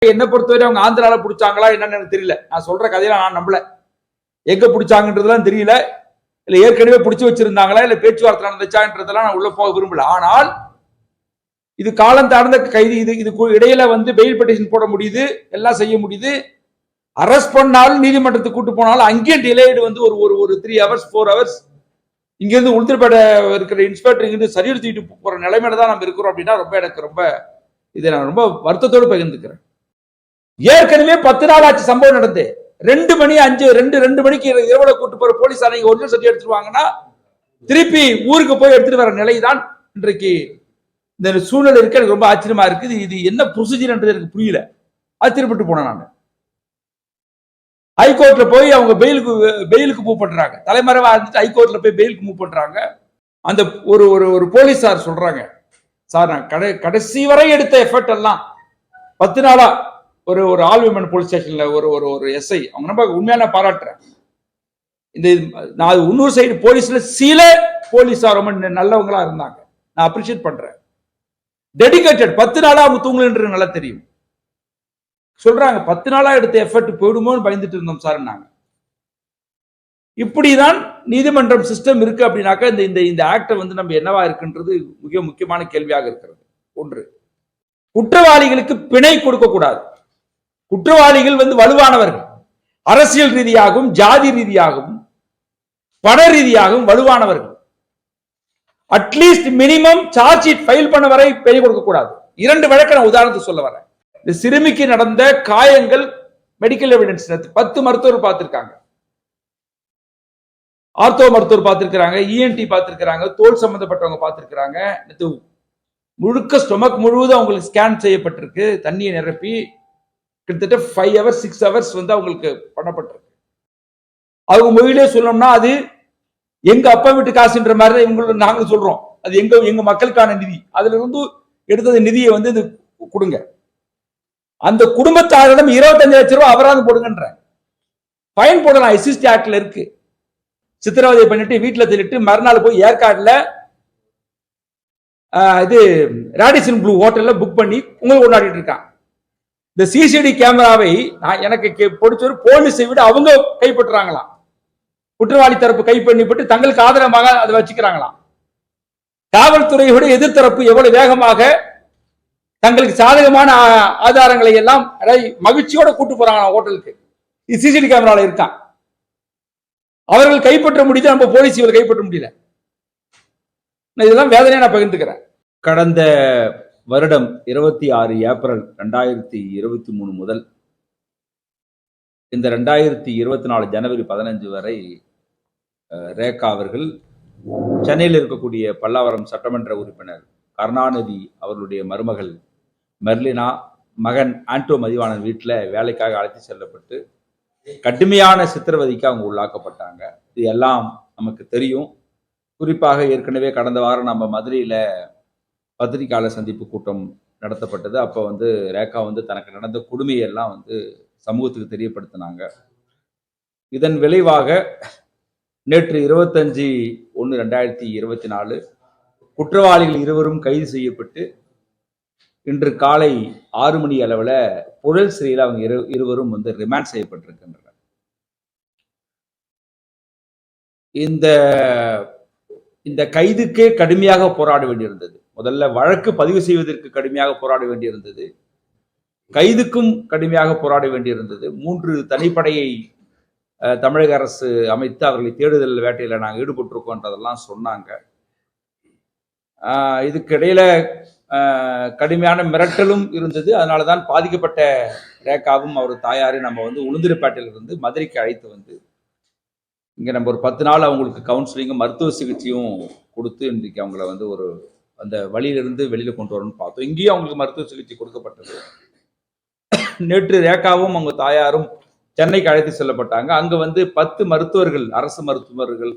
என்ன பொறுத்தவரை அவங்க ஆந்திரால பிடிச்சாங்களா என்னன்னு எனக்கு தெரியல. நான் சொல்ற கதையில நான் நம்பல. எங்க பிடிச்சாங்கன்றதுலாம் தெரியல. இல்ல ஏற்கனவே பிடிச்சு வச்சிருந்தாங்களா இல்ல பேச்சுவார்த்தை நடந்துச்சான்றதெல்லாம் நான் உள்ள போக விரும்பல. ஆனால் இது காலம் தாழ்ந்த கைது. இது இடையில பெயில் பெட்டிஷன் போட முடியுது, எல்லாம் செய்ய முடியுது. அரெஸ்ட் பண்ணாலும் நீதிமன்றத்துக்கு கூட்டு போனாலும் அங்கேயும் டிலேடு ஒரு 3 hours 4 hours இங்க இருந்து உளுந்தூர்பேட்டை இருக்கிற இன்ஸ்பெக்டர் இங்கிருந்து சரியல் தூக்கிட்டு போற நிலைமையில தான் நம்ம இருக்கிறோம் அப்படின்னா எனக்கு இதை நான் ரொம்ப வருத்தத்தோடு பகிர்ந்துக்கிறேன். ஏற்கனவே 10 நாள் ஆச்சு சம்பவம் நடந்து. 2 மணிக்கு இரவுல கூட்டு போற போலீஸ் அன்னைக்கு ஒரிஜினல் சர்டிஃபிகேட் எடுத்துருவாங்கன்னா திருப்பி ஊருக்கு போய் எடுத்துட்டு வர நிலைதான் இன்றைக்கு இந்த சூழ்நிலை இருக்கு. எனக்கு ரொம்ப ஆச்சரியமா இருக்குது. இது என்ன ப்ரொசீஜர் எனக்கு புரியல. ஆச்சரியப்பட்டு போனேன் நான். ஹைகோர்ட்ல போய் அவங்க பெயிலுக்கு மூவ் பண்றாங்க. தலைமறைவா இருந்துட்டு ஹைகோர்ட்ல போய் பெயிலுக்கு மூவ் பண்றாங்க. அந்த ஒரு போலீஸார் சொல்றாங்க, சார் நான் கடைசி வரை எடுத்த எஃபர்ட் எல்லாம் 10 நாளா ஒரு ஆல் விமன் போலீஸ் ஸ்டேஷன்ல ஒரு எஸ்ஐ அவங்க நம்ம உண்மையான பாராட்டுறேன். நான் இன்னொரு சைடு போலீஸ்ல சில போலீஸார் ரொம்ப நல்லவங்களா இருந்தாங்க. நான் அப்ரிஷியேட் பண்றேன். டெடிகேட்டட் 10 நாளா அவங்க தூங்கலன்றது நல்லா தெரியும். சொல்றாங்க 10 நாளா எடுத்த எஃபர்ட் போயிடுமோன்னு பயந்துட்டு இருந்தோம் சார். நாங்க இப்படிதான் நீதிமன்றம் சிஸ்டம் இருக்கு அப்படின்னாக்கா இந்த ஆக்ட நம்ம என்னவா இருக்குன்றது மிக முக்கியமான கேள்வியாக இருக்கிறது. ஒன்று, குற்றவாளிகளுக்கு பிணை கொடுக்க கூடாது. குற்றவாளிகள் வலுவானவர்கள், அரசியல் ரீதியாகவும் ஜாதி ரீதியாகவும் பண ரீதியாகவும் வலுவானவர்கள். At least minimum charge sheet file பண்ண வரை பிணை கொடுக்க கூடாது. 2 வழக்கு நான் உதாரணத்துக்கு சொல்ல வரேன். இந்த சிறுமிக்கு நடந்த காயங்கள் மெடிக்கல் எவிடன்ஸ் 10 மருத்துவர் பார்த்திருக்காங்க. ஆர்த்தோ மருத்துவர் பார்த்திருக்கிறாங்க, இஎன்டி பார்த்திருக்கிறாங்க, தோல் சம்பந்தப்பட்டவங்க பார்த்திருக்கிறாங்க. முழுக்க ஸ்டொமக் முழுவதும் அவங்களுக்கு ஸ்கேன் செய்யப்பட்டிருக்கு. தண்ணியை நிரப்பி கிட்டத்தட்ட 5 hours 6 hours அவங்களுக்கு பண்ணப்பட்டிருக்கு. அவங்க மொழியிலே சொல்லணும்னா அது எங்க அப்பா வீட்டு காசுன்ற மாதிரி இவங்களுக்கு நாங்க சொல்றோம். அது எங்க மக்களுக்கான நிதி. அதுல இருந்து எடுத்தது நிதியை இது கொடுங்க. அந்த குடும்பத்தாரிடம் 25 லட்சம் ரூபாய் அபராதம் போடுங்கன்ற ஃபைன் போடலாம். எஸ்சிஎஸ்டி ஆக்ட்ல இருக்கு. சித்திரவதை பண்ணிட்டு வீட்டுல தள்ளிட்டு மறுநாள் போய் ஏற்காடுல இது ராடிசன் ப்ளூ ஹோட்டல்ல புக் பண்ணி உங்களுக்கு கொண்டாடிட்டு இருக்கான். இந்த சிசிடி கேமராவை எனக்கு பிடிச்ச போலீஸை விட அவங்க கைப்பற்றுறாங்களாம். குற்றவாளி தரப்பு கைப்பற்றி தங்களுக்கு ஆதரவாக அதை வச்சுக்கிறாங்களாம். காவல்துறையை விட எதிர்த்தரப்பு எவ்வளவு வேகமாக தங்களுக்கு சாதகமான ஆதாரங்களை எல்லாம் மகிழ்ச்சியோட கூட்டு போறாங்க ஹோட்டலுக்கு. சிசிடி கேமரால இருக்கான். அவர்கள் கைப்பற்ற முடியுது, நம்ம போலீஸ் கைப்பற்ற முடியல. இதெல்லாம் வேதனையா நான் பகிர்ந்துக்கிறேன். கடந்த வருடம் 26 ஏப்ரல் 2023 முதல் இந்த 2024 ஜனவரி 15 வரை ரேகா அவர்கள் சென்னையில் இருக்கக்கூடிய பல்லாவரம் சட்டமன்ற உறுப்பினர் கருணாநிதி அவர்களுடைய மருமகள் மெர்லினா, மகன் ஆண்டோ மதிவாணன் வீட்டில் வேலைக்காக அழைத்து செல்லப்பட்டு கடுமையான சித்திரவதைக்கு அவங்க உள்ளாக்கப்பட்டாங்க. இது எல்லாம் நமக்கு தெரியும். குறிப்பாக ஏற்கனவே கடந்த வாரம் நம்ம மதுரையில பத்திரிகையாளர் சந்திப்பு கூட்டம் நடத்தப்பட்டது. அப்போ ரேகா தனக்கு நடந்த கொடுமையெல்லாம் சமூகத்துக்கு தெரியப்படுத்தினாங்க. இதன் விளைவாக நேற்று 25/1/2024 குற்றவாளிகள் இருவரும் கைது செய்யப்பட்டு இன்று காலை 6 மணி அளவில் புழல் சிறையில் அவங்க இருவரும் ரிமாண்ட் செய்யப்பட்டிருக்கின்றனர். இந்த கைதுக்கே கடுமையாக போராட வேண்டியிருந்தது. முதல்ல வழக்கு பதிவு செய்வதற்கு கடுமையாக போராட வேண்டியிருந்தது. கைதுக்கும் கடுமையாக போராட வேண்டியிருந்தது. 3 தனிப்படையை தமிழக அரசு அமைத்து அவர்களை தேடுதல் வேட்டையில் நாங்கள் ஈடுபட்டிருக்கோன்றதெல்லாம் சொன்னாங்க. இதுக்கு இடையில கடுமையான மிரட்டலும் இருந்தது. அதனாலதான் பாதிக்கப்பட்ட ரேகாவும் அவர் தாயாரும் நம்ம உளுந்தூர்பேட்டையிலிருந்து மதுரைக்கு அழைத்து இங்க நம்ம ஒரு 10 நாள் அவங்களுக்கு கவுன்சிலிங்கும் மருத்துவ சிகிச்சையும் கொடுத்து இன்றைக்கு அவங்கள ஒரு அந்த வழியிலிருந்து வெளியில கொண்டு வரணும்னு பார்த்தோம். இங்கேயும் அவங்களுக்கு மருத்துவ சிகிச்சை கொடுக்கப்பட்டது. நேற்று ரேகாவும் அவங்க தாயாரும் சென்னைக்கு அழைத்து செல்லப்பட்டாங்க. அங்க 10 மருத்துவர்கள், அரசு மருத்துவர்கள்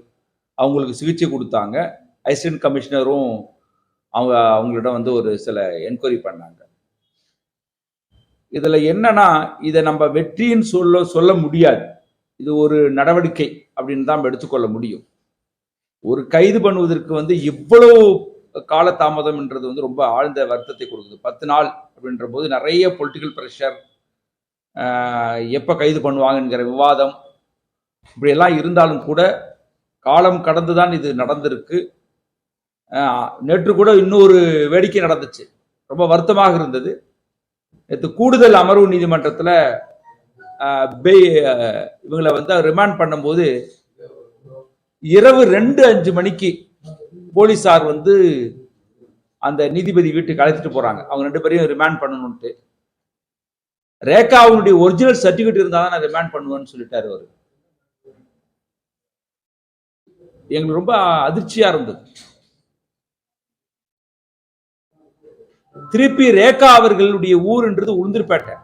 அவங்களுக்கு சிகிச்சை கொடுத்தாங்க. அசிஸ்டன்ட் கமிஷனரும் அவங்களிடம் ஒரு சில என்கொயரி பண்ணாங்க. இதுல என்னன்னா, இதை நம்ம வெற்றின்னு சொல்ல முடியாது. இது ஒரு நடவடிக்கை அப்படின்னு தான் எடுத்துக்கொள்ள முடியும். ஒரு கைது பண்ணுவதற்கு இவ்வளவு காலதாமதம் என்றது ரொம்ப ஆழ்ந்த வருத்தத்தை கொடுக்குது. 10 நாள் அப்படின்ற போது நிறைய பொலிட்டிக்கல் பிரஷர், எப்ப கைது பண்ணுவாங்கங்கிற விவாதம் இப்படியெல்லாம் இருந்தாலும் கூட காலம் கடந்துதான் இது நடந்திருக்கு. நேற்று கூட இன்னொரு வேடிக்கை நடந்துச்சு, ரொம்ப வருத்தமாக இருந்தது. நேற்று கூடுதல் அமர்வு நீதிமன்றத்தில் இவங்களை வந்து ரிமாண்ட் பண்ணும்போது இரவு 2:05 மணிக்கு போலீசார் வந்து அந்த நீதிபதி வீட்டுக்கு அழைச்சிட்டு போறாங்க. அவங்க 2 பேரையும் ரிமாண்ட் பண்ணணும்ட்டு. ரேகாவுடைய ஒரிஜினல் சர்டிபிகேட் இருந்தா தான் நான் ரிமாண்ட் பண்ணுவேன்னு சொல்லிட்டாரு அவரு. எங்களுக்கு ரொம்ப அதிர்ச்சியா இருந்தது. திருப்பி ரேகா அவர்களுடைய ஊர்ன்றது உளுந்தூர்பேட்டை.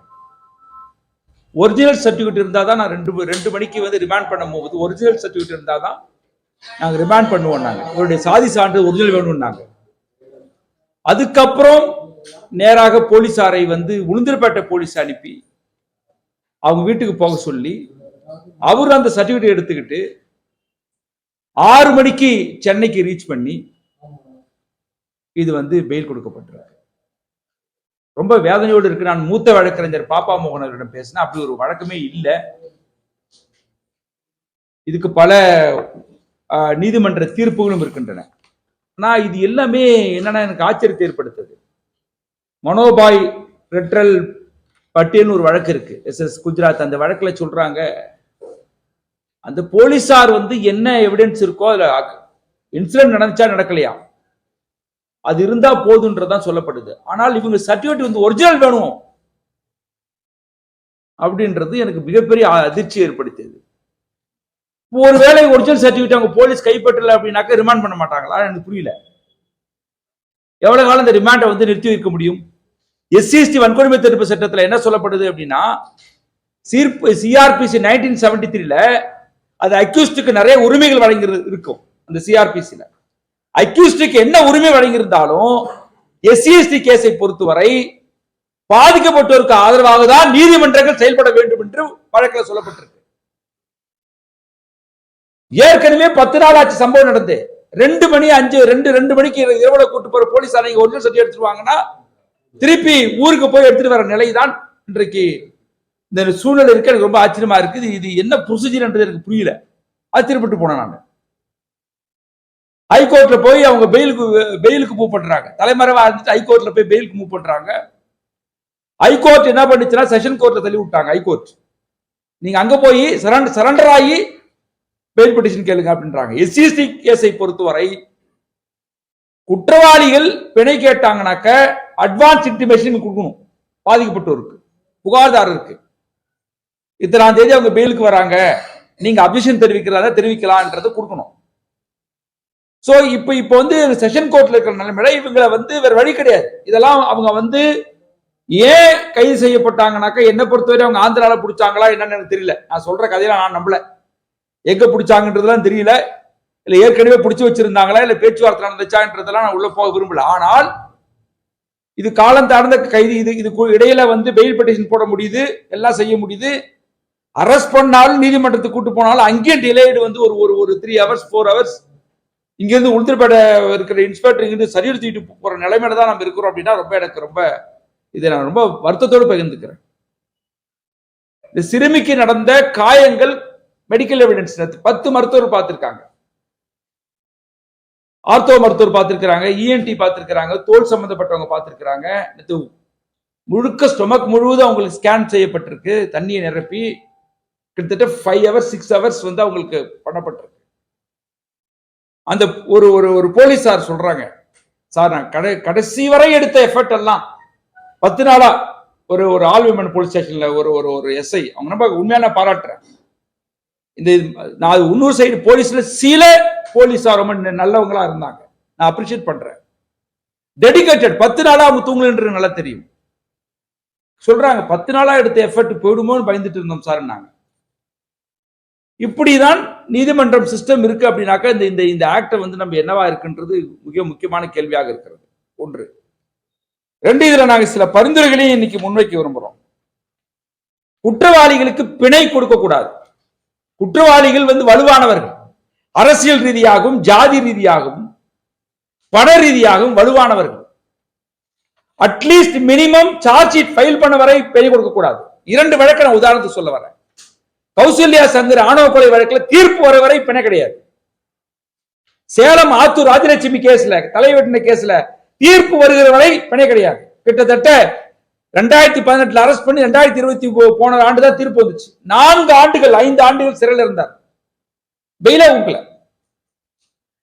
ஒரிஜினல் சர்டிபிகேட் இருந்தா தான் நான் 2 மணிக்கு வந்து ரிமாண்ட் பண்ணும் போது ஒரிஜினல் சர்டிபிகேட் இருந்தா தான் நாங்க ரிமாண்ட் பண்ணுவோம். நாங்க இவருடைய சாதி சான்று ஒரிஜினல் வேணும்னாங்க. அதுக்கப்புறம் நேராக போலீசாரை வந்து உளுந்தூர்பேட்டை போலீஸ் அனுப்பி அவங்க வீட்டுக்கு போக சொல்லி அவர் அந்த சர்டிபிகேட் எடுத்துக்கிட்டு 6 மணிக்கு சென்னைக்கு ரீச் பண்ணி இது வந்து பெயில் கொடுக்கப்பட்டிருக்கு. ரொம்ப வேதனையோடு இருக்கு. நான் மூத்த வழக்கறிஞர் பாப்பா மோகன் அவரிடம் பேசினேன். அப்படி ஒரு வழக்கமே இல்லை. இதுக்கு பல நீதிமன்ற தீர்ப்புகளும் இருக்கின்றன. ஆனா இது எல்லாமே என்னன்னா எனக்கு ஆச்சரியத்தை ஏற்படுத்தது. மனோபாய் ரெட்ரல் பட்டியல்னு ஒரு வழக்கு இருக்கு, SS குஜராத். அந்த வழக்குல சொல்றாங்க, அந்த போலீசார் வந்து என்ன எவிடன்ஸ் இருக்கோ அதுல இன்சிடென்ட் நடந்துச்சா நடக்கலையா அது இருந்தா போதுன்றதான் சொல்லப்படுது. ஆனால் இவங்க சர்டிபிகேட் வந்து ஒரிஜினல் வேணும் அப்படின்றது எனக்கு மிகப்பெரிய அதிர்ச்சி ஏற்படுத்தியது. ஒருவேளை ஒரிஜினல் சர்டிபிகேட் அவங்க போலீஸ் கைப்பற்றல அப்படின்னாக்க ரிமாண்ட் பண்ண மாட்டாங்களா? எனக்கு புரியல. எவ்வளவு காலம் இந்த ரிமாண்டை வந்து நிறுத்தி வைக்க முடியும்? SC/ST வன்கொடுமை தடுப்பு சட்டத்தில் என்ன சொல்லப்படுது அப்படின்னா, CRPC 1973ல அது அக்யூஸ்டுக்கு நிறைய உரிமைகள் வழங்குறது இருக்கும். அந்த CRPCல அக்யூஸ்டுக்கு என்ன உரிமை வழங்கியிருந்தாலும் SC/ST கேஸை பொறுத்தவரை பாதிக்கப்பட்டோருக்கு ஆதரவாக தான் நீதிமன்றங்கள் செயல்பட வேண்டும் என்று வழக்கில் சொல்லப்பட்டிருக்கு. ஏற்கனவே 10 நாள் ஆச்சு சம்பவம் நடந்து. 2 மணிக்கு இரவுல கூட்டு போற போலீஸ் ஒரிஜினல் சர்டிபிகேட் எடுத்துருவாங்கன்னா திருப்பி ஊருக்கு போய் எடுத்துட்டு வர நிலைதான் இன்றைக்கு இந்த சூழ்நிலை இருக்கு. எனக்கு ரொம்ப ஆச்சரியமா இருக்குது. இது என்ன ப்ரொசீஜர் என்றது எனக்கு புரியல. ஆச்சரியப்பட்டு போனேன் நான். ஹைகோர்ட்ல போய் அவங்க பெயிலுக்கு மூவ் பண்றாங்க. தலைமறைவா இருந்துட்டு ஹைகோர்ட்ல போய் பெயிலுக்கு மூவ் பண்றாங்க. ஹைகோர்ட் என்ன பண்ணுச்சுன்னா செஷன் கோர்ட்ல தள்ளி விட்டாங்க. ஹைகோர்ட் நீங்க அங்க போய் சரண்டர் ஆகி பெயில் பெட்டிஷன் கேளுங்க அப்படின்றாங்க. SC/ST கேஸை பொறுத்தவரை குற்றவாளிகள் பிணை கேட்டாங்கனாக்க அட்வான்ஸ் இன்டிமேஷன் கொடுக்கணும். பாதிக்கப்பட்டோருக்கு, புகார்தாரருக்கு இத்தனாம் தேதி அவங்க பெயிலுக்கு வராங்க, நீங்க அப்ஜெக்ஷன் தெரிவிக்கலாம்ன்றது கொடுக்கணும். சோ இப்ப வந்து செஷன் கோர்ட்ல இருக்கிற நிலைமையில இவங்களை வந்து வேற வழி கிடையாது. இதெல்லாம் அவங்க வந்து ஏன் கைது செய்யப்பட்டாங்கனாக்க என்ன பொறுத்தவரை அவங்க ஆந்திரால பிடிச்சாங்களா என்னன்னு எனக்கு தெரியல. நான் சொல்ற கதையில நான் நம்பல. எங்க பிடிச்சாங்கன்றதுலாம் தெரியல. இல்ல ஏற்கனவே பிடிச்சு வச்சிருந்தாங்களா இல்ல பேச்சுவார்த்தை நடந்துச்சான்றதெல்லாம் நான் உள்ள போக விரும்பல. ஆனால் இது காலம் தாழ்ந்த கைது. இது இடையில வந்து பெயில் பெட்டிஷன் போட முடியுது, எல்லாம் செய்ய முடியுது. அரெஸ்ட் பண்ணாலும் நீதிமன்றத்துக்கு கூட்டு போனாலும் அங்கேயும் டிலேடு வந்து ஒரு 3 hours 4 hours இங்க இருந்து உளுந்தூர்பேட்டை இருக்கிற இன்ஸ்பெக்டர் இங்கிருந்து சரியல் தூக்கிட்டு போற நிலைமையில தான் நம்ம இருக்கிறோம் அப்படின்னா எனக்கு இதை நான் ரொம்ப வருத்தத்தோடு பகிர்ந்துக்கிறேன். இந்த சிறுமிக்கு நடந்த காயங்கள் மெடிக்கல் எவிடன்ஸ் 10 மருத்துவர் பார்த்திருக்காங்க. ஆர்த்தோ மருத்துவர் பார்த்திருக்கிறாங்க, ENT பார்த்திருக்கிறாங்க, தோல் சம்பந்தப்பட்டவங்க பார்த்திருக்கிறாங்க. முழுக்க ஸ்டொமக் முழுவதும் அவங்களுக்கு ஸ்கேன் செய்யப்பட்டிருக்கு. தண்ணியை நிரப்பி கிட்டத்தட்ட 5 hours 6 hours வந்து அவங்களுக்கு பண்ணப்பட்டிருக்கு. அந்த ஒரு போலீஸார் சொல்றாங்க, சார் நான் கடைசி வரை எடுத்த எஃபர்ட் எல்லாம் 10 நாளா ஒரு ஆல் விமன் போலீஸ் ஸ்டேஷன்ல ஒரு SI அவங்க ரொம்ப உண்மையான பாராட்டுறேன். இந்த நான் இன்னொரு சைடு போலீஸ்ல சில போலீஸார் ரொம்ப நல்லவங்களா இருந்தாங்க, நான் அப்ரிஷியேட் பண்றேன். டெடிகேட்டட் 10 நாளா அவங்க தூங்கலன்றது நல்லா தெரியும். சொல்றாங்க 10 நாளா எடுத்த எஃபர்ட் போயிடுமோன்னு பயந்துட்டு இருந்தோம் சார். நாங்க இப்படிதான் நீதிமன்றம் சிஸ்டம் இருக்கு அப்படின்னாக்கா இந்த ஆக்டை வந்து நம்ம என்னவா இருக்குன்றது மிக முக்கியமான கேள்வியாக இருக்கிறது. 1. 2, இதுல நாங்க சில பரிந்துரைகளையும் இன்னைக்கு முன்வைக்க விரும்புறோம். குற்றவாளிகளுக்கு பிணை கொடுக்க கூடாது. குற்றவாளிகள் வந்து வலுவானவர்கள், அரசியல் ரீதியாகவும் ஜாதி ரீதியாகவும் பண ரீதியாகவும் வலுவானவர்கள். At least minimum charge sheet file பண்ண வரை பிணை கொடுக்க கூடாது. 2 வழக்கு நான் உதாரணத்துக்கு சொல்ல வரேன். கௌசல்யா சங்கர் ஆணவ கொலை வழக்கில் தீர்ப்பு வர வரை பிணை கிடையாது. சேலம் ஆத்தூர் ராஜலட்சுமி கேஸ்ல, தலைவெட்டின கேஸ்ல தீர்ப்பு வருகிற வரை பிணை கிடையாது. கிட்டத்தட்ட 2018 அரெஸ்ட் பண்ணி 2020 போன ஆண்டு தான் தீர்ப்பு வந்துச்சு. 4 ஆண்டுகள் 5 ஆண்டுகள் சிறையில் இருந்தார், பெயில உங்களை.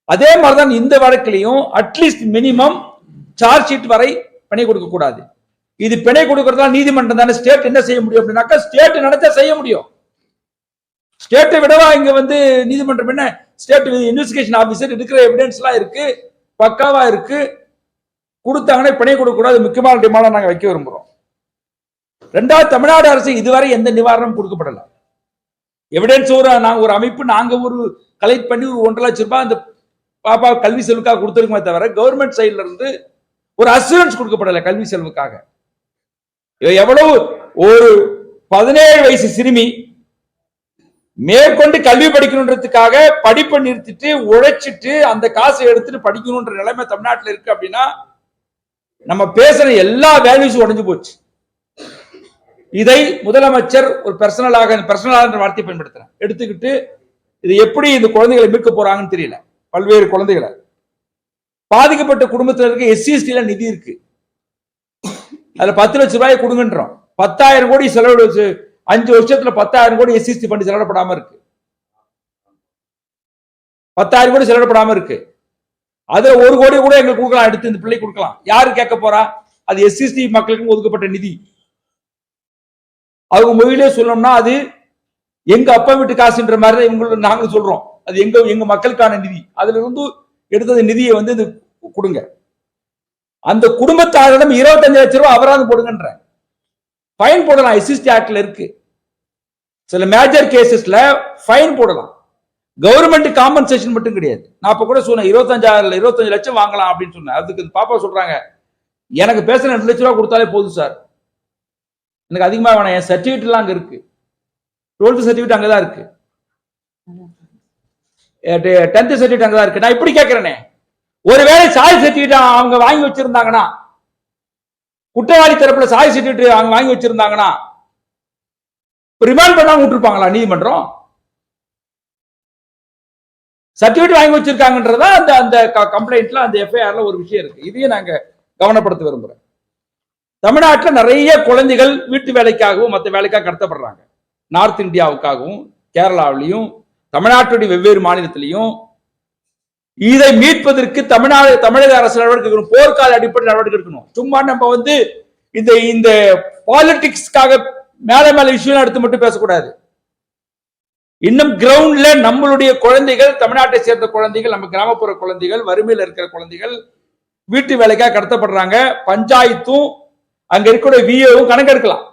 அதே மாதிரிதான் இந்த வழக்கிலையும் அட்லீஸ்ட் மினிமம் சார்ஜ் ஷீட் வரை பிணை கொடுக்க கூடாது. இது பிணை கொடுக்கறதா நீதிமன்றம் தானே. ஸ்டேட் என்ன செய்ய முடியும் அப்படின்னாக்கா, ஸ்டேட் நினைச்சா செய்ய முடியும். ஸ்டேட்டை விடவா இங்க நீதிமன்றம் என்ன, ஸ்டேட் இன்வெஸ்டிகேஷன் ஆபீசர் இருக்கிற எவிடன்ஸ் எல்லாம் இருக்கு, பக்காவா இருக்கு, கொடுத்தாங்கன்னா பிணை கொடுக்க கூடாது. முக்கியமான டிமாண்ட் நாங்க வைக்க விரும்புறோம். 2வது, தமிழ்நாடு அரசு இதுவரை எந்த நிவாரணம் கொடுக்கப்படல. எவிடன்ஸ் ஒரு அமைப்பு நாங்க கலெக்ட் பண்ணி ஒரு 1.5 லட்சம் ரூபாய் அந்த பாப்பா கல்வி செலவுக்காக கொடுத்துருக்குமே தவிர கவர்மெண்ட் சைட்ல இருந்து ஒரு அசூரன்ஸ் கொடுக்கப்படல கல்வி செலவுக்காக. எவ்வளவு ஒரு 17 வயசு சிறுமி மேற்கொண்டு கல்வி படிக்கணுன்றதுக்காக படிப்பை நிறுத்திட்டு உழைச்சிட்டு அந்த காசை எடுத்துட்டு படிக்கணும்ன்ற நிலைமை தமிழ்நாட்டில் இருக்கு அப்படின்னா, நம்ம பேசுற எல்லா வேல்யூஸும் உடைஞ்சு போச்சு. இதை முதலமைச்சர் ஒரு பர்சனலாக வார்த்தையை பயன்படுத்துறேன் எடுத்துக்கிட்டு, இது எப்படி இந்த குழந்தைகளை மீட்க போறாங்கன்னு தெரியல. பல்வேறு குழந்தைகளை பாதிக்கப்பட்ட குடும்பத்தினருக்கு SC/ST நிதி இருக்கு, அதுல 10 லட்சம் ரூபாய் கொடுங்கன்றோம். 10,000 கோடி செலவு 5 வருஷத்துல 10,000 கோடி SC/ST ஃபண்ட் செலவிடப்படாம இருக்கு. 10,000 கோடி செலவிடப்படாம இருக்கு. அதுல 1 கோடி கூட எங்களுக்கு கொடுக்கலாம், எடுத்து இந்த பிள்ளை கொடுக்கலாம். யாரு கேட்க போறா? அது SC/ST மக்களுக்கு ஒதுக்கப்பட்ட நிதி. அவங்க மொழியிலே சொல்லணும்னா அது எங்க அப்பா வீட்டு காசுன்ற மாதிரி தான் நாங்க சொல்றோம். அது எங்க மக்களுக்கான நிதி. அதுல இருந்து எடுத்தது நிதியை இது கொடுங்க. அந்த குடும்பத்தாரிடம் 25 லட்சம் ரூபாய் அபராதம் போடுங்கன்ற ஃபைன் போடலாம். SC/ST ஆக்ட்ல இருக்கு. சில மேஜர் கேசஸ்ல ஃபைன் போடலாம். கவர்மெண்ட் காம்பன்சேஷன் மட்டும் கிடையாது. நான் இப்ப கூட சொன்னேன் 25 லட்சம் வாங்கலாம் அப்படின்னு சொன்னேன். அதுக்கு பாப்பா சொல்றாங்க, எனக்கு பேசுற 2 லட்சம் ரூபாய் கொடுத்தாலே போதும் சார், எனக்கு அதிகமா வேணாம், என் சர்டிபிகேட் எல்லாம் அங்க இருக்கு, 12th சர்டிபிகேட் அங்கதான் இருக்கு, 10th சர்டிபிகேட் அங்கதான் இருக்கு. நான் இப்படி கேட்கிறேனே, ஒருவேளை சாதி சர்டிபிகேட் அவங்க வாங்கி வச்சிருந்தாங்கன்னா, குற்றவாளி தரப்புல சாதி சர்டிபிகேட் அவங்க வாங்கி வச்சிருந்தாங்கன்னா ரிமாண்ட் பண்ணாம விட்டுருப்பாங்களா நீதிமன்றம்? சர்டிபிகேட் வாங்கி வச்சிருக்காங்கன்றதா அந்த கம்ப்ளைண்ட்ல அந்த எஃப்ஐஆர்ல ஒரு விஷயம் இருக்கு. இதையும் நாங்க கவனப்படுத்த விரும்புறோம். தமிழ்நாட்டில் நிறைய குழந்தைகள் வீட்டு வேலைக்காகவும் மற்ற வேலைக்காக கடத்தப்படுறாங்க. நார்த் இந்தியாவுக்காகவும் கேரளாவிலையும் தமிழ்நாட்டுடைய வெவ்வேறு மாநிலத்திலையும். இதை மீட்பதற்கு தமிழக அரசு நடவடிக்கை எடுக்கணும், போர்க்கால அடிப்படை நடவடிக்கை எடுக்கணும். சும்மா நம்ம இந்த பாலிடிக்ஸ்க்காக மேல இஷ்யூ எடுத்து மட்டும் பேசக்கூடாது. இன்னும் கிரவுண்ட்ல நம்மளுடைய குழந்தைகள், தமிழ்நாட்டை சேர்ந்த குழந்தைகள், நம்ம கிராமப்புற குழந்தைகள், வறுமையில் இருக்கிற குழந்தைகள் வீட்டு வேலைக்காக கடத்தப்படுறாங்க. பஞ்சாயத்தும் அங்க இருக்கிற விஏவும் கணக்கெடுக்கலாம்.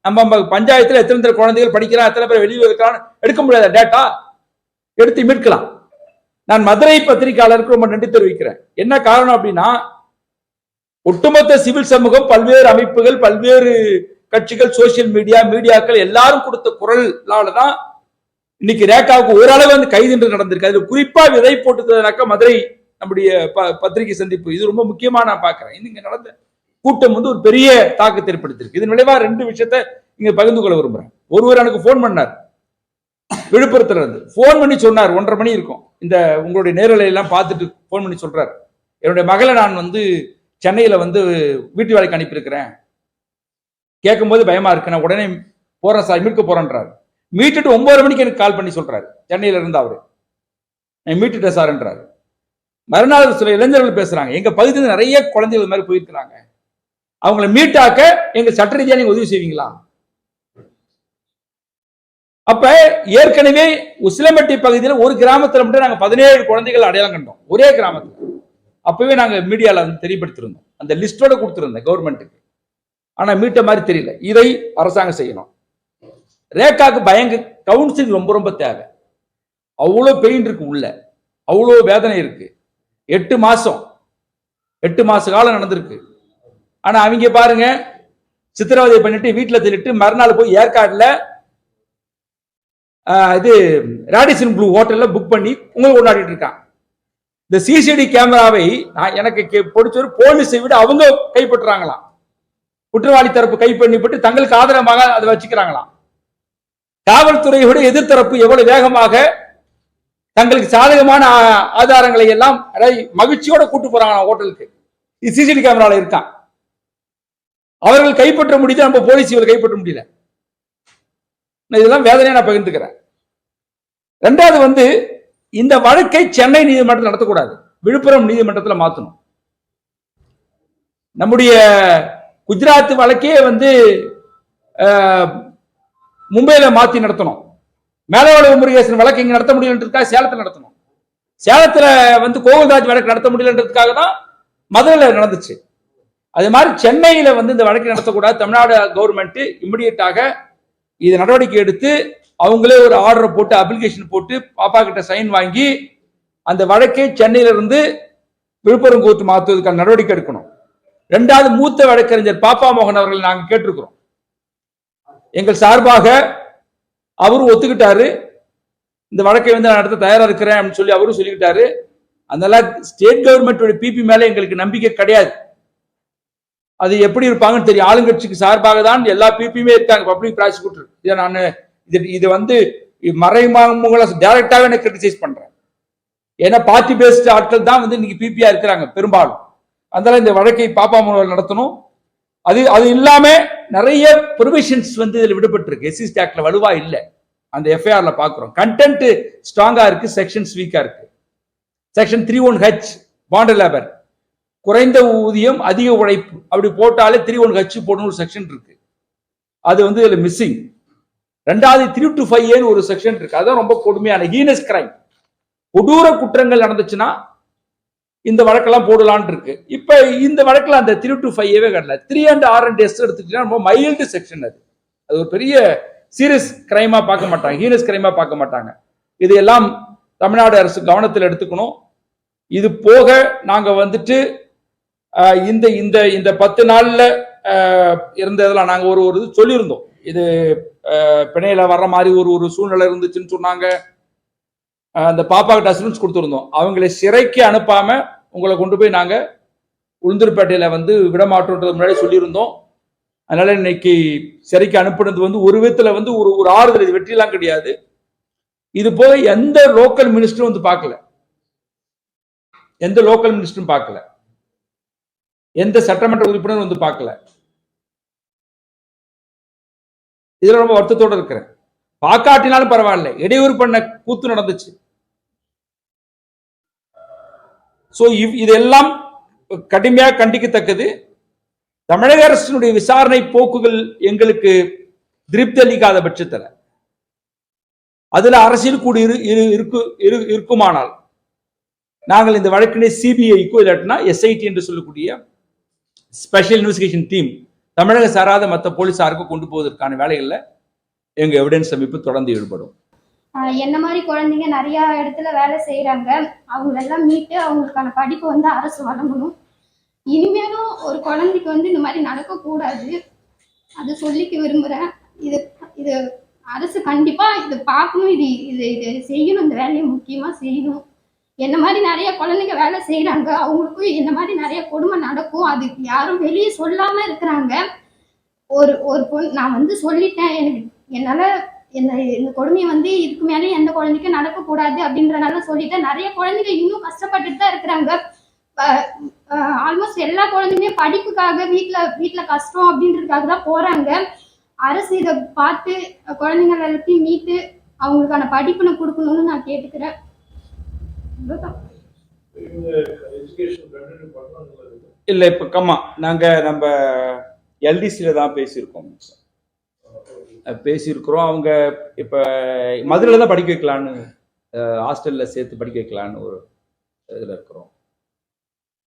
நம்ம பஞ்சாயத்துல எத்தனை குழந்தைகள் படிக்கிறான், எத்தனை பேர் வெளியே இருக்கான்னு எடுக்க முடியாத டேட்டா எடுத்து மீட்கலாம். நான் மதுரை பத்திரிகையாளருக்கு ரொம்ப நன்றி தெரிவிக்கிறேன். என்ன காரணம் அப்படின்னா, ஒட்டுமொத்த சிவில் சமூகம், பல்வேறு அமைப்புகள், பல்வேறு கட்சிகள், சோசியல் மீடியாக்கள் எல்லாரும் கொடுத்த குரல்னாலதான் இன்னைக்கு ரேகாவுக்கு ஓரளவு கைது நடந்திருக்கு. அதுல குறிப்பா விதை போட்டுனாக்கா மதுரை நம்முடைய பத்திரிகை சந்திப்பு, இது ரொம்ப முக்கியமா நான் பாக்குறேன். இங்க நடந்த கூட்டம் ஒரு பெரிய தாக்கத்தை ஏற்படுத்திருக்கு. இதன் விளைவா 2 விஷயத்தை இங்க பகிர்ந்து கொள்ள விரும்புறேன். ஒருவர் எனக்கு போன் பண்ணார், விழுப்புரத்துல இருந்து போன் பண்ணி சொன்னார், 1:30 மணி இருக்கும், இந்த உங்களுடைய நேரலை எல்லாம் பார்த்துட்டு போன் பண்ணி சொல்றாரு, என்னுடைய மகளை நான் சென்னையில வீட்டு வேலைக்கு அனுப்பியிருக்கிறேன், கேட்கும் போது பயமா இருக்கு, நான் உடனே போறேன் சார், மீட்க போறேன்றாரு. மீட்டுட்டு 9 மணிக்கு எனக்கு கால் பண்ணி சொல்றாரு, சென்னையில இருந்து அவரு, நான் மீட்டுட்டேன் சார் என்றாரு. மறுநாள் சில இளைஞர்கள் பேசுறாங்க, எங்க பகுதியில் நிறைய குழந்தைகள் மாதிரி போயிருக்கிறாங்க, அவங்களை மீட்டாக்க எங்க சட்ட ரீதியா நீங்க உதவி செய்வீங்களா? அப்ப ஏற்கனவே உசிலம்பட்டி பகுதியில் ஒரு கிராமத்துல மட்டும் நாங்க 17 குழந்தைகள் அடையாளம் கண்டோம், ஒரே கிராமத்துல. அப்பவே நாங்க மீடியால தெரியப்படுத்திருந்தோம், அந்த லிஸ்டோட கொடுத்திருந்தோம் கவர்மெண்ட்டுக்கு. ஆனா மீட்ட மாதிரி தெரியல. இதை அரசாங்கம் செய்யணும். ரேகாக்கு கவுன்சிலிங் ரொம்ப ரொம்ப தேவை. அவ்வளவு பெயின் இருக்கு உள்ள, அவ்வளவு வேதனை இருக்கு. 8 மாச காலம் நடந்திருக்கு. ஆனா அவங்க பாருங்க, சித்திரவதை பண்ணிட்டு வீட்டுல தள்ளிட்டு மறுநாள் போய் ஏற்காடுல இது ராடிசன் ப்ளூ ஹோட்டல்ல புக் பண்ணி உங்களுக்கு கொண்டாடிட்டு இருக்கான். இந்த சிசிடி கேமராவை எனக்கு பிடிச்ச போலீஸை விட அவங்க கைப்பற்றுறாங்களாம். குற்றவாளி தரப்பு கைப்பற்றிப்பட்டு தங்களுக்கு ஆதரவாக அதை வச்சுக்கிறாங்களாம். காவல்துறையோட எதிர்த்தரப்பு எவ்வளவு வேகமாக தங்களுக்கு சாதகமான ஆதாரங்களை எல்லாம் மகிழ்ச்சியோட கூட்டு போறாங்க ஹோட்டலுக்கு. சிசிடிவி கேமரால இருக்கான். அவர்கள் கைப்பற்ற முடியுது, நம்ம போலீஸ் இவர்கள் கைப்பற்ற முடியல. இதெல்லாம் வேதனையா நான் பகிர்ந்துக்கிறேன். ரெண்டாவது இந்த வழக்கை சென்னை நீதிமன்றம் நடத்தக்கூடாது, விழுப்புரம் நீதிமன்றத்தில் மாற்றணும். நம்முடைய குஜராத் வழக்கே மும்பையில மாத்தி நடத்தணும். மேலவாள முருகேசன் வழக்கு இங்க நடத்த முடியலன்றதுக்காக சேலத்தில் நடத்தணும். சேலத்துல கோகுல்ராஜ் வழக்கு நடத்த முடியலன்றதுக்காக தான் மதுரையில் நடந்துச்சு. அது மாதிரி சென்னையில இந்த வழக்கு நடத்தக்கூடாது. தமிழ்நாடு கவர்மெண்ட் இமிடியேட்டாக இது நடவடிக்கை எடுத்து அவங்களே ஒரு ஆர்டர் போட்டு அப்ளிகேஷன் போட்டு பாப்பா கிட்ட சைன் வாங்கி அந்த வழக்கை சென்னையில இருந்து விழுப்புரம் கோர்ட் மாற்றுவதற்கான நடவடிக்கை எடுக்கணும். இரண்டாவது, மூத்த வழக்கறிஞர் பாப்பா மோகன் அவர்கள் நாங்கள் கேட்டிருக்கிறோம். எங்கள் சார்பாக அவரும் ஒத்துக்கிட்டாரு, இந்த வழக்கை நான் நடத்த தயாரா இருக்கிறேன் அப்படின்னு சொல்லி அவரும் சொல்லிக்கிட்டாரு. அதனால ஸ்டேட் கவர்மெண்ட் பிபி மேல எங்களுக்கு நம்பிக்கை கிடையாது. அது எப்படி இருப்பாங்கன்னு தெரியும். ஆளுங்கட்சிக்கு சார்பாக தான் எல்லா பிபியுமே இருக்காங்க, பப்ளிக் ப்ராசிக்யூட்டர். இதை நான் இது மறைமுக டைரக்டாவே நான் கிரிட்டிசைஸ் பண்றேன். ஏன்னா பார்ட்டி பேஸ்ட் ஆட்கள் தான் இன்னைக்கு பிபியா இருக்கிறாங்க பெரும்பாலும். அதனால இந்த வழக்கை பாப்பா மோகன் நடத்தணும். அது இல்லாம நிறைய ப்ரொவிஷன்ஸ் இதுல விடுபட்டிருக்கு. எஸ்சி ஆக்ட்ல வலுவா இல்லை. அந்த எஃப்ஐஆர்ல பாக்குறோம். கண்டென்ட் ஸ்ட்ராங்கா இருக்கு, செக்ஷன்ஸ் வீக்கா இருக்கு. செக்ஷன் 31H பாண்ட் லேபர், குறைந்த ஊதியம் அதிக உழைப்பு, அப்படி போட்டாலே 31H போடணும் ஒரு செக்ஷன் இருக்கு. அது இதுல மிஸ்ஸிங். ரெண்டாவது 325A ஒரு செக்ஷன் இருக்கு. அதான் ரொம்ப கொடுமையான ஹீனஸ் கிரைம், கொடூர குற்றங்கள் நடந்துச்சுன்னா இந்த வழக்கெல்லாம் போடலான் இருக்கு. இப்ப இந்த வழக்குல அந்த 325A கிடையாது. 3 and R&S எடுத்துட்டீங்கன்னா ரொம்ப மைல்டு செக்ஷன். அது ஒரு பெரிய சீரியஸ் கிரைமா பார்க்க மாட்டாங்க, ஹீனஸ் கிரைமா பார்க்க மாட்டாங்க. இதையெல்லாம் தமிழ்நாடு அரசு கவனத்தில் எடுத்துக்கணும். இது போக நாங்க இந்த இந்த இந்த 10 நாள்ல இருந்ததெல்லாம் நாங்க ஒரு சொல்லியிருந்தோம். இது பிணையில வர்ற மாதிரி ஒரு சூழ்நிலை இருந்துச்சுன்னு சொன்னாங்க. அந்த பாப்பா கிட்ட அசூரன்ஸ் கொடுத்துருந்தோம். அவங்களை சிறைக்கு அனுப்பாம உங்களை கொண்டு போய் நாங்க உளுந்தூர்பேட்டையில விடமாட்டோன்றது முன்னாடி சொல்லியிருந்தோம். அதனால இன்னைக்கு சிறைக்கு அனுப்புனது ஒரு விதத்துல ஒரு ஆறுதல். இது வெற்றிலாம் கிடையாது. இது போக எந்த லோக்கல் மினிஸ்டரும் பார்க்கல, எந்த லோக்கல் மினிஸ்டரும் பார்க்கல, எந்த சட்டமன்ற உறுப்பினரும் பார்க்கல. இதுல ரொம்ப வருத்தத்தோட இருக்கிறேன். பாக்காட்டினாலும் பரவாயில்ல, இடையூறு பண்ண கூத்து நடந்துச்சு. இதெல்லாம் கடுமையாக கண்டிக்கத்தக்கது. தமிழக அரசினுடைய விசாரணை போக்குகள் எங்களுக்கு திருப்தி அளிக்காத பட்சத்தில் அதுல அரசியல் கூடி இருக்குமானால் நாங்கள் இந்த வழக்கினை சிபிஐக்கோ இல்லாட்டினா எஸ்ஐடி என்று சொல்லக்கூடிய ஸ்பெஷல் இன்வெஸ்டிகேஷன் டீம் தமிழக சாராத மற்ற போலீசாருக்கு கொண்டு போவதற்கான வேலைகள்ல எங்க எவிடன்ஸ் அமைப்பு தொடர்ந்து ஈடுபடும். என்ன மாதிரி குழந்தைங்க நிறைய இடத்துல வேலை செய்யறாங்க. அவங்களெல்லாம் மீட்டு அவங்களுக்கான படிப்பு அரசு வழங்கணும். இனிமேலும் ஒரு குழந்தைக்கு இந்த மாதிரி நடக்கக்கூடாது, அது சொல்லிக்க விரும்புறேன். இது இது அரசு கண்டிப்பா இது பார்க்கணும், இது இது இது செய்யணும், இந்த வேலையை முக்கியமா செய்யணும். என்ன மாதிரி நிறைய குழந்தைங்க வேலை செய்யறாங்க, அவங்களுக்கும் என்ன மாதிரி நிறைய கொடுமை நடக்கும். அது யாரும் வெளியே சொல்லாம இருக்கிறாங்க. ஒரு பொண்ணு நான் சொல்லிட்டேன், என்னால இந்த கொடுமையை இதுக்கு மேலே எந்த குழந்தைக்கும் நடக்கக்கூடாது அப்படின்றனால சொல்லிட்டேன். நிறைய குழந்தைங்க இன்னும் கஷ்டப்பட்டுட்டு தான் இருக்கிறாங்க. ஆல்மோஸ்ட் எல்லா குழந்தையுமே படிப்புக்காக வீட்டுல கஷ்டம் அப்படின்றதுக்காக தான் போறாங்க. அரசு இதை பார்த்து குழந்தைங்க எல்லாத்தையும் மீட்டு அவங்களுக்கான படிப்புனை கொடுக்கணும்னு நான் கேட்டுக்கிறேன். இல்ல இப்ப நாங்க நம்ம எல்டிசில தான் பேசியிருக்கிறோம். அவங்க இப்ப மதுரையில தான் படிக்க வைக்கலான்னு, ஹாஸ்டல்ல சேர்த்து படிக்க வைக்கலான்னு ஒரு இதுல இருக்கிறோம்.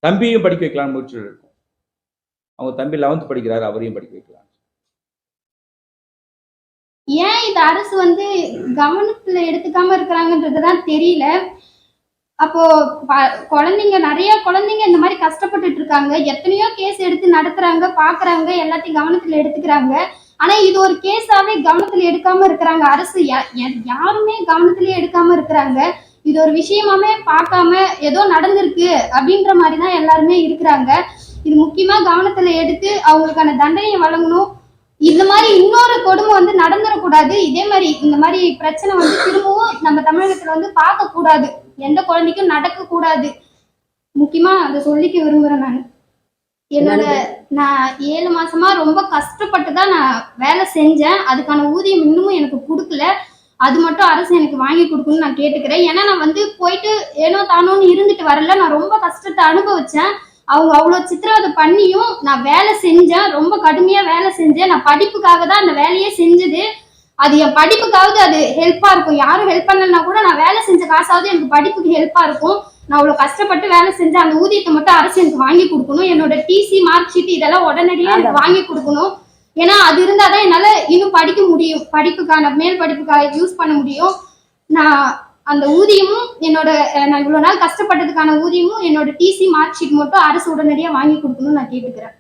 தம்பியும் படிக்க வைக்கலான்னு முயற்சியில் இருக்கும். அவங்க தம்பி 11th படிக்கிறாரு, அவரையும் படிக்க வைக்கலாம். ஏன் இந்த அரசு கவனத்துல எடுத்துக்காம இருக்கிறாங்கன்றதுதான் தெரியல. அப்போ குழந்தைங்க நிறைய குழந்தைங்க இந்த மாதிரி கஷ்டப்பட்டுட்டு இருக்காங்க. எத்தனையோ கேஸ் எடுத்து நடத்துறாங்க, பாக்குறாங்க, எல்லாத்தையும் கவனத்துல எடுத்துக்கிறாங்க. ஆனா இது ஒரு கேஸாவே கவனத்துல எடுக்காம இருக்கிறாங்க. அரசு யாருமே கவனத்திலேயே எடுக்காம இருக்கிறாங்க. இது ஒரு விஷயமாவே பார்க்காம ஏதோ நடந்திருக்கு அப்படின்ற மாதிரிதான் எல்லாருமே இருக்கிறாங்க. இது முக்கியமா கவனத்துல எடுத்து அவங்களுக்கான தண்டனையை வழங்கணும். இந்த மாதிரி இன்னொரு கொடுமை வந்து நடந்துடக்கூடாது. இதே மாதிரி இந்த மாதிரி பிரச்சனை வந்து திரும்பவும் நம்ம தமிழகத்துல வந்து பார்க்க கூடாது. எந்த குழந்தைக்கும் நடக்க கூடாது. முக்கியமா அதை சொல்லிக்க விரும்புறேன் நான். நான் 7 மாசமா ரொம்ப கஷ்டப்பட்டு தான் நான் வேலை செஞ்சேன். அதுக்கான ஊதியம் இன்னமும் எனக்கு கொடுக்கல. அது மட்டும் அரசு எனக்கு வாங்கி கொடுக்கணும்னு நான் கேட்டுக்கிறேன். ஏன்னா நான் வந்து போயிட்டு ஏனோ தானோன்னு இருந்துட்டு வரல. நான் ரொம்ப கஷ்டத்தை அனுபவிச்சேன். அவங்க அவ்வளவு சித்திரவதை பண்ணியும் நான் வேலை செஞ்சேன். ரொம்ப கடுமையா வேலை செஞ்சேன். நான் படிப்புக்காக தான் அந்த வேலையே செஞ்சது. அது என் படிப்புக்காவது அது ஹெல்ப்பா இருக்கும். யாரும் ஹெல்ப் பண்ணலன்னா கூட நான் வேலை செஞ்ச காசாவது எனக்கு படிப்புக்கு ஹெல்ப்பா இருக்கும். நான் அவ்வளவு கஷ்டப்பட்டு வேலை செஞ்சேன். அந்த ஊதியத்தை மட்டும் அரசு எனக்கு வாங்கி கொடுக்கணும். என்னோட டிசி, மார்க் ஷீட் இதெல்லாம் உடனடியாக எனக்கு வாங்கி கொடுக்கணும். ஏன்னா அது இருந்தாதான் என்னால இன்னும் படிக்க முடியும். படிப்புக்கான மேல் படிப்புக்காக யூஸ் பண்ண முடியும். நான் அந்த ஊதியமும் நான் இவ்வளவு நாள் கஷ்டப்பட்டதுக்கான ஊதியமும் என்னோட டிசி, மார்க் ஷீட் மட்டும் அரசு உடனடியாக வாங்கி கொடுக்கணும்னு நான் கேட்டுக்கிறேன்.